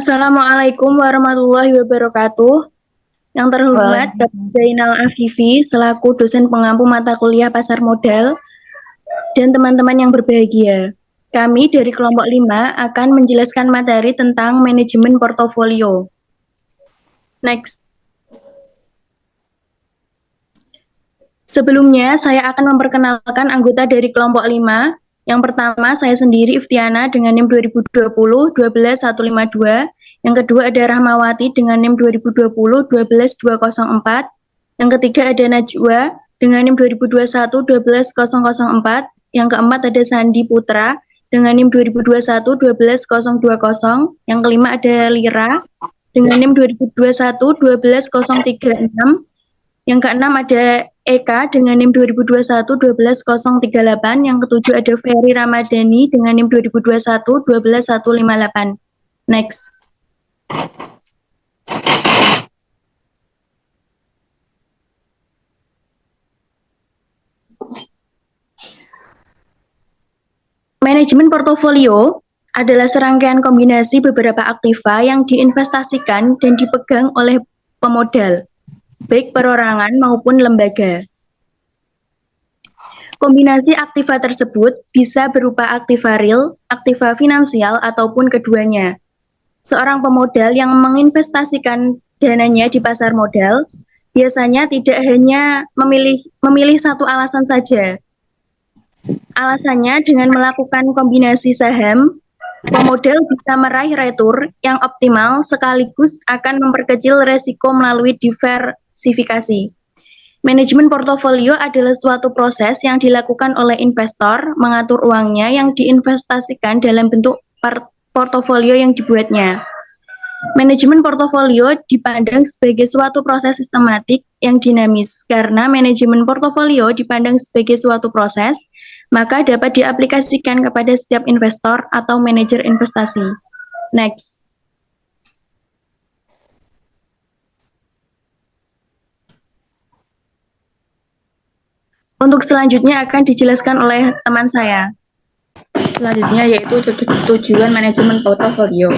Assalamualaikum warahmatullahi wabarakatuh. Yang terhormat Bapak Waalaikumsalam. Zainal Afifi selaku dosen pengampu mata kuliah pasar modal dan teman-teman yang berbahagia. Kami dari kelompok 5 akan menjelaskan materi tentang manajemen portofolio. Next. Sebelumnya, saya akan memperkenalkan anggota dari kelompok 5. Yang pertama, saya sendiri Iftiana dengan NIM 2020 12152. Yang kedua ada Rahmawati dengan NIM 2020 12204. Yang ketiga ada Najwa dengan NIM 2021 12004. Yang keempat ada Sandi Putra dengan NIM 2021 12020. Yang kelima ada Lira dengan NIM 2021 12036. Yang keenam ada Eka dengan NIM 2021 12038. Yang ketujuh ada Ferry Ramadhani dengan NIM 2021 12158. Next. Manajemen portofolio adalah serangkaian kombinasi beberapa aktiva yang diinvestasikan dan dipegang oleh pemodal, baik perorangan maupun lembaga. Kombinasi aktiva tersebut bisa berupa aktiva real, aktiva finansial, ataupun keduanya. Seorang pemodal yang menginvestasikan dananya di pasar modal biasanya tidak hanya memilih satu alasan saja. Alasannya dengan melakukan kombinasi saham, pemodal bisa meraih retur yang optimal sekaligus akan memperkecil resiko melalui diversifikasi. Manajemen portofolio adalah suatu proses yang dilakukan oleh investor mengatur uangnya yang diinvestasikan dalam bentuk portofolio yang dibuatnya. Manajemen portofolio dipandang sebagai suatu proses sistematik yang dinamis. Karena manajemen portofolio dipandang sebagai suatu proses, maka dapat diaplikasikan kepada setiap investor atau manajer investasi. Next. Untuk selanjutnya akan dijelaskan oleh teman saya. Selanjutnya yaitu tujuan manajemen portofolio.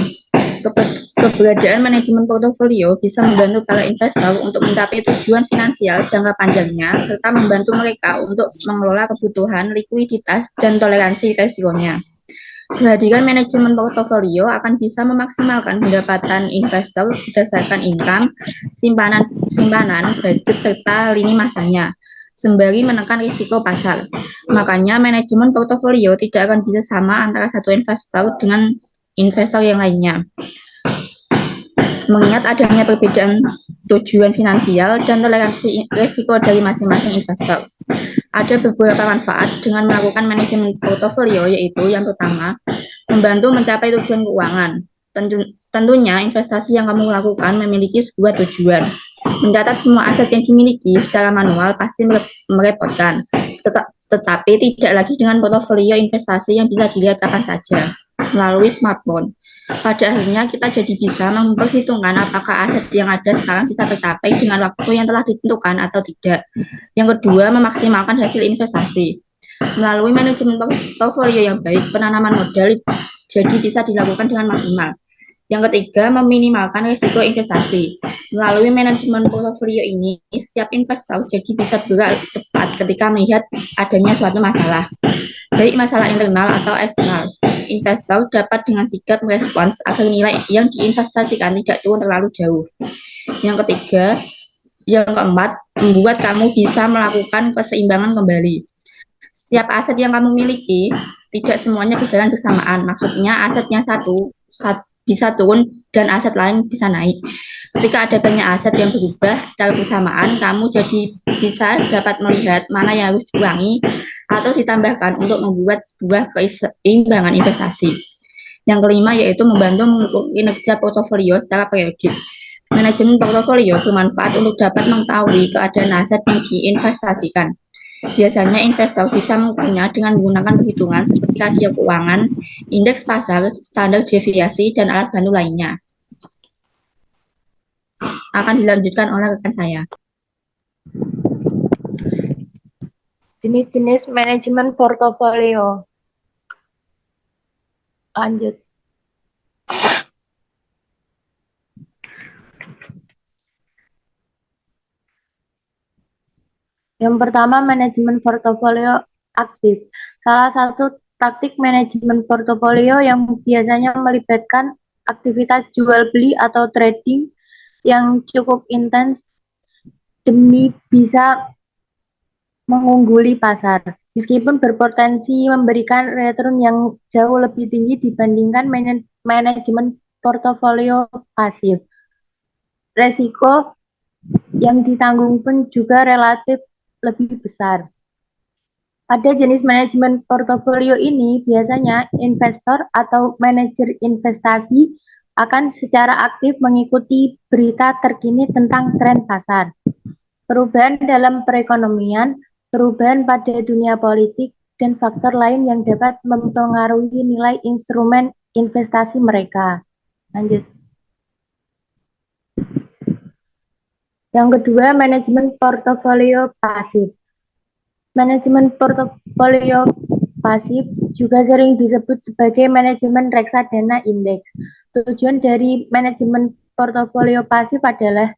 Keberadaan manajemen portofolio bisa membantu para investor untuk mencapai tujuan finansial jangka panjangnya serta membantu mereka untuk mengelola kebutuhan, likuiditas, dan toleransi risikonya. Kehadiran manajemen portofolio akan bisa memaksimalkan pendapatan investor berdasarkan income, simpanan, budget, serta lini masanya, sembari menekan risiko pasar. Makanya manajemen portofolio tidak akan bisa sama antara satu investor dengan investor yang lainnya. Mengingat adanya perbedaan tujuan finansial dan toleransi risiko dari masing-masing investor. Ada beberapa manfaat dengan melakukan manajemen portofolio, yaitu yang pertama, membantu mencapai tujuan keuangan. Tentunya investasi yang kamu lakukan memiliki sebuah tujuan. Mencatat semua aset yang dimiliki secara manual pasti merepotkan, tetapi tidak lagi dengan portofolio investasi yang bisa dilihat kapan saja melalui smartphone. Pada akhirnya kita jadi bisa memperhitungkan apakah aset yang ada sekarang bisa tercapai dengan waktu yang telah ditentukan atau tidak. Yang kedua, memaksimalkan hasil investasi. Melalui manajemen portofolio yang baik, penanaman modal jadi bisa dilakukan dengan maksimal. Yang ketiga, meminimalkan risiko investasi. Melalui manajemen portofolio ini, setiap investor jadi bisa bergerak cepat ketika melihat adanya suatu masalah, baik masalah internal atau eksternal. Investor dapat dengan sigap merespons agar nilai yang diinvestasikan tidak turun terlalu jauh. Yang ketiga, yang keempat, membuat kamu bisa melakukan keseimbangan kembali. Setiap aset yang kamu miliki tidak semuanya berjalan bersamaan. Maksudnya aset yang satu bisa turun dan aset lain bisa naik. Ketika ada banyak aset yang berubah secara bersamaan, kamu jadi bisa dapat melihat mana yang harus dikurangi atau ditambahkan untuk membuat sebuah keseimbangan investasi. Yang kelima yaitu membantu mengukur kinerja portofolio secara periodik. Manajemen portofolio bermanfaat untuk dapat mengetahui keadaan aset yang diinvestasikan. Biasanya investor bisa mengukurnya dengan menggunakan perhitungan seperti rasio keuangan, indeks pasar, standar deviasi, dan alat bantu lainnya. Akan dilanjutkan oleh rekan saya. Jenis-jenis manajemen portofolio. Lanjut. Yang pertama, manajemen portofolio aktif. Salah satu taktik manajemen portofolio yang biasanya melibatkan aktivitas jual beli atau trading yang cukup intens demi bisa mengungguli pasar. Meskipun berpotensi memberikan return yang jauh lebih tinggi dibandingkan manajemen portofolio pasif. Resiko yang ditanggung pun juga relatif lebih besar. Pada jenis manajemen portofolio ini, biasanya investor atau manajer investasi akan secara aktif mengikuti berita terkini tentang tren pasar, perubahan dalam perekonomian, perubahan pada dunia politik, dan faktor lain yang dapat mempengaruhi nilai instrumen investasi mereka. Lanjut. Yang kedua, manajemen portofolio pasif. Manajemen portofolio pasif juga sering disebut sebagai manajemen reksadana indeks. Tujuan dari manajemen portofolio pasif adalah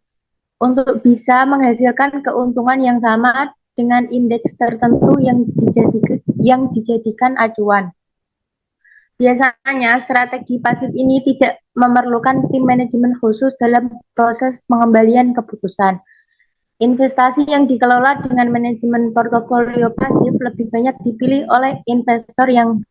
untuk bisa menghasilkan keuntungan yang sama dengan indeks tertentu yang dijadikan acuan. Biasanya strategi pasif ini tidak memerlukan tim manajemen khusus dalam proses pengembalian keputusan. Investasi yang dikelola dengan manajemen portofolio pasif lebih banyak dipilih oleh investor yang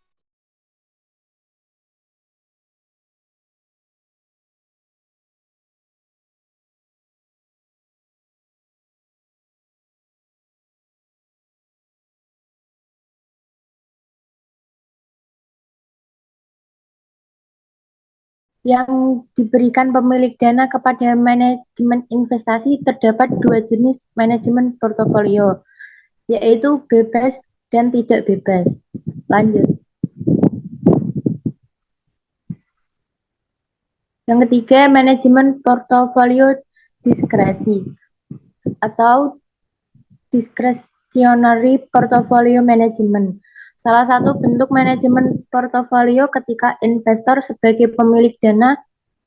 diberikan pemilik dana kepada manajemen investasi. Terdapat dua jenis manajemen portofolio, yaitu bebas dan tidak bebas. Lanjut. Yang ketiga, manajemen portofolio diskresi atau discretionary portfolio management. Salah satu bentuk manajemen portofolio ketika investor sebagai pemilik dana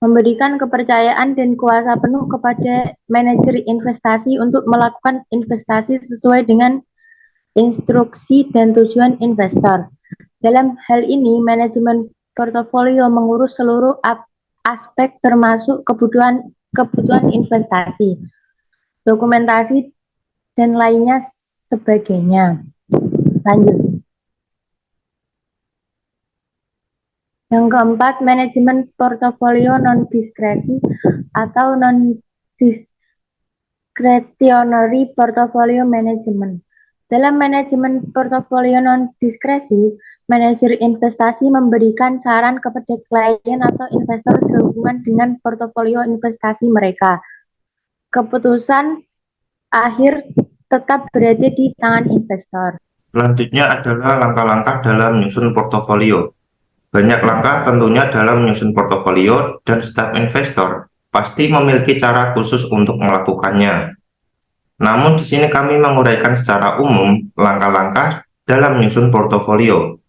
memberikan kepercayaan dan kuasa penuh kepada manajer investasi untuk melakukan investasi sesuai dengan instruksi dan tujuan investor. Dalam hal ini, manajemen portofolio mengurus seluruh aspek termasuk kebutuhan investasi, dokumentasi, dan lainnya sebagainya. Lanjut. Yang keempat, manajemen portofolio non-diskresi atau non-discretionary portfolio management. Dalam manajemen portofolio non-diskresi, manajer investasi memberikan saran kepada klien atau investor sehubungan dengan portofolio investasi mereka. Keputusan akhir tetap berada di tangan investor. Selanjutnya adalah langkah-langkah dalam menyusun portofolio. Banyak langkah tentunya dalam menyusun portofolio dan setiap investor pasti memiliki cara khusus untuk melakukannya. Namun di sini kami menguraikan secara umum langkah-langkah dalam menyusun portofolio.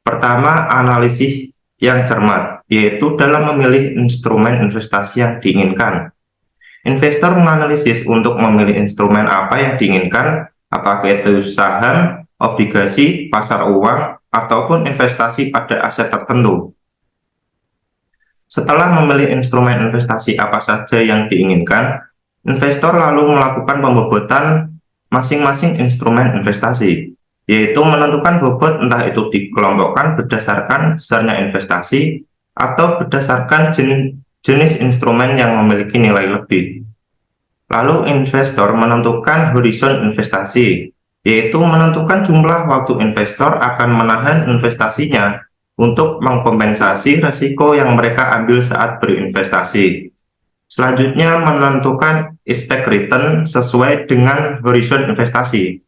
Pertama, analisis yang cermat, yaitu dalam memilih instrumen investasi yang diinginkan. Investor menganalisis untuk memilih instrumen apa yang diinginkan, apakah itu saham, obligasi, pasar uang, ataupun investasi pada aset tertentu. Setelah memilih instrumen investasi apa saja yang diinginkan, investor lalu melakukan pembobotan masing-masing instrumen investasi, yaitu menentukan bobot entah itu dikelompokkan berdasarkan besarnya investasi atau berdasarkan jenis instrumen yang memiliki nilai lebih. Lalu investor menentukan horizon investasi, yaitu menentukan jumlah waktu investor akan menahan investasinya untuk mengkompensasi risiko yang mereka ambil saat berinvestasi. Selanjutnya menentukan expected return sesuai dengan horizon investasi,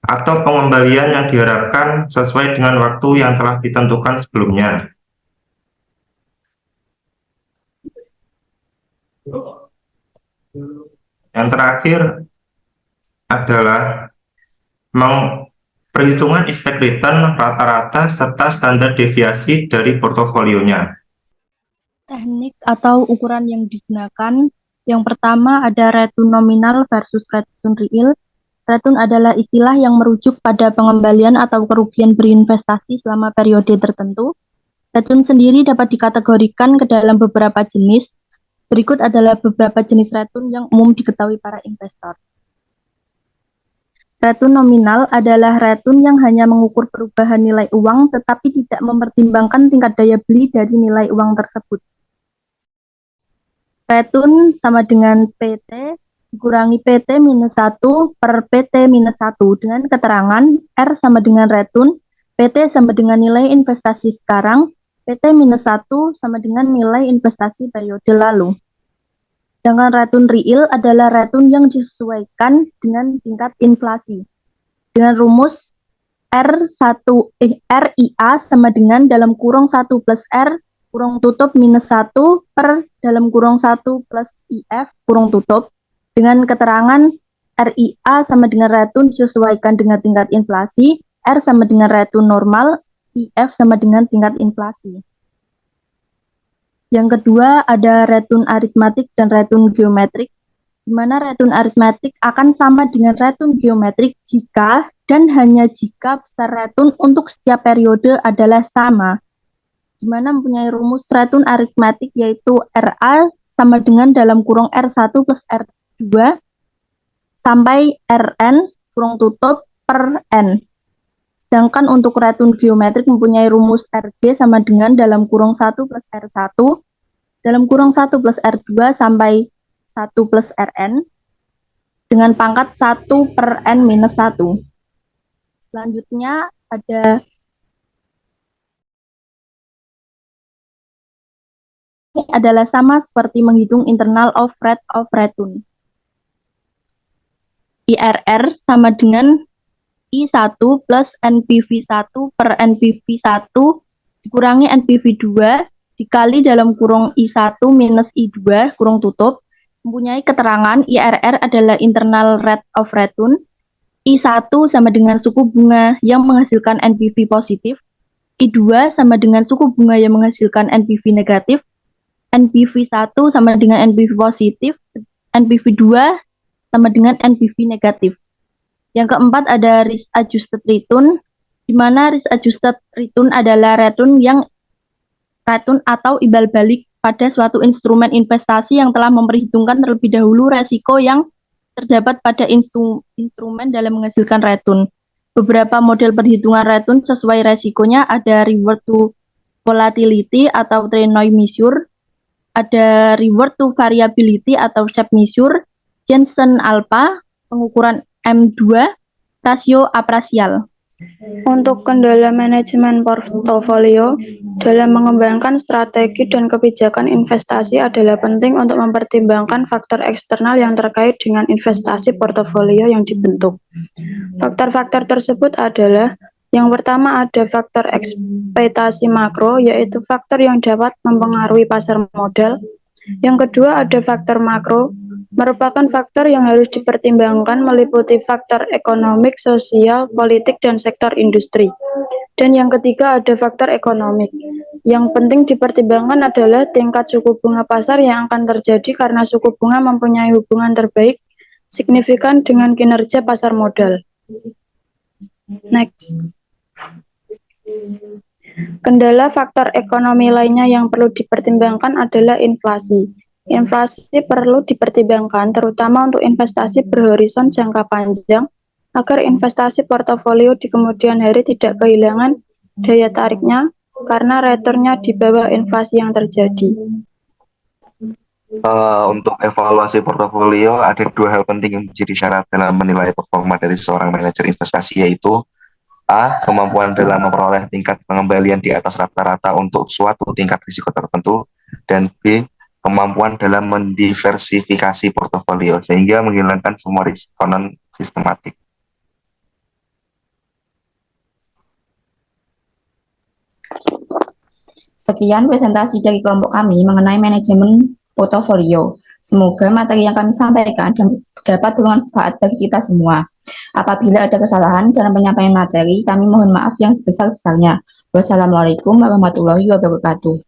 atau pengembalian yang diharapkan sesuai dengan waktu yang telah ditentukan sebelumnya. Yang terakhir adalah perhitungan expected return rata-rata serta standar deviasi dari portofolionya. Teknik atau ukuran yang digunakan, yang pertama ada return nominal versus return real, Return adalah istilah yang merujuk pada pengembalian atau kerugian berinvestasi selama periode tertentu. Return sendiri dapat dikategorikan ke dalam beberapa jenis. Berikut adalah beberapa jenis return yang umum diketahui para investor. Return nominal adalah return yang hanya mengukur perubahan nilai uang tetapi tidak mempertimbangkan tingkat daya beli dari nilai uang tersebut. Return sama dengan PT dikurangi PT minus 1 per PT minus 1 dengan keterangan R sama dengan return, PT sama dengan nilai investasi sekarang, PT minus 1 sama dengan nilai investasi periode lalu. Sedangkan return real adalah return yang disesuaikan dengan tingkat inflasi. Dengan rumus RIA sama dengan dalam kurung 1 plus R kurung tutup minus 1 per dalam kurung 1 plus IF kurung tutup. Dengan keterangan RIA sama dengan return disesuaikan dengan tingkat inflasi, R sama dengan return normal, IF sama dengan tingkat inflasi. Yang kedua ada return aritmatik dan return geometrik, di mana return aritmatik akan sama dengan return geometrik jika dan hanya jika besar return untuk setiap periode adalah sama, di mana mempunyai rumus return aritmatik yaitu RA sama dengan dalam kurung R1 plus R2 sampai Rn kurung tutup per N. Sedangkan untuk return geometrik mempunyai rumus RG sama dengan dalam kurung 1 plus R1 dalam kurung 1 plus R2 sampai 1 plus Rn dengan pangkat 1 per N minus 1. Selanjutnya ada ini adalah sama seperti menghitung internal of rate of return. IRR sama dengan I1 plus NPV1 per NPV1 dikurangi NPV2 dikali dalam kurung I1 minus I2 kurung tutup, mempunyai keterangan IRR adalah internal rate of return, I1 sama dengan suku bunga yang menghasilkan NPV positif, I2 sama dengan suku bunga yang menghasilkan NPV negatif, NPV1 sama dengan NPV positif, NPV2 sama dengan NPV negatif. Yang keempat ada risk adjusted return, di mana risk adjusted return adalah return atau imbal balik pada suatu instrumen investasi yang telah memperhitungkan terlebih dahulu resiko yang terdapat pada instrumen dalam menghasilkan return. Beberapa model perhitungan return sesuai resikonya ada reward to volatility atau Trenoy measure, ada reward to variability atau shape measure, Jensen alpha, pengukuran M2, rasio apresial. Untuk kendala manajemen portofolio dalam mengembangkan strategi dan kebijakan investasi adalah penting untuk mempertimbangkan faktor eksternal yang terkait dengan investasi portofolio yang dibentuk. Faktor-faktor tersebut adalah yang pertama ada faktor ekspektasi makro, yaitu faktor yang dapat mempengaruhi pasar modal. Yang kedua ada faktor makro, merupakan faktor yang harus dipertimbangkan meliputi faktor ekonomik, sosial, politik, dan sektor industri. Dan yang ketiga ada faktor ekonomik. Yang penting dipertimbangkan adalah tingkat suku bunga pasar yang akan terjadi karena suku bunga mempunyai hubungan terbaik signifikan dengan kinerja pasar modal. Next. Kendala faktor ekonomi lainnya yang perlu dipertimbangkan adalah inflasi. Inflasi perlu dipertimbangkan terutama untuk investasi berhorizon jangka panjang agar investasi portofolio di kemudian hari tidak kehilangan daya tariknya karena returnnya di bawah inflasi yang terjadi. Untuk evaluasi portofolio ada dua hal penting yang menjadi syarat dalam menilai performa dari seorang manajer investasi, yaitu A. Kemampuan dalam memperoleh tingkat pengembalian di atas rata-rata untuk suatu tingkat risiko tertentu, dan B. Kemampuan dalam mendiversifikasi portofolio sehingga menghilangkan semua risiko non sistematik. Sekian presentasi dari kelompok kami mengenai manajemen portofolio. Semoga materi yang kami sampaikan dapat bermanfaat bagi kita semua. Apabila ada kesalahan dalam penyampaian materi, kami mohon maaf yang sebesar-besarnya. Wassalamualaikum warahmatullahi wabarakatuh.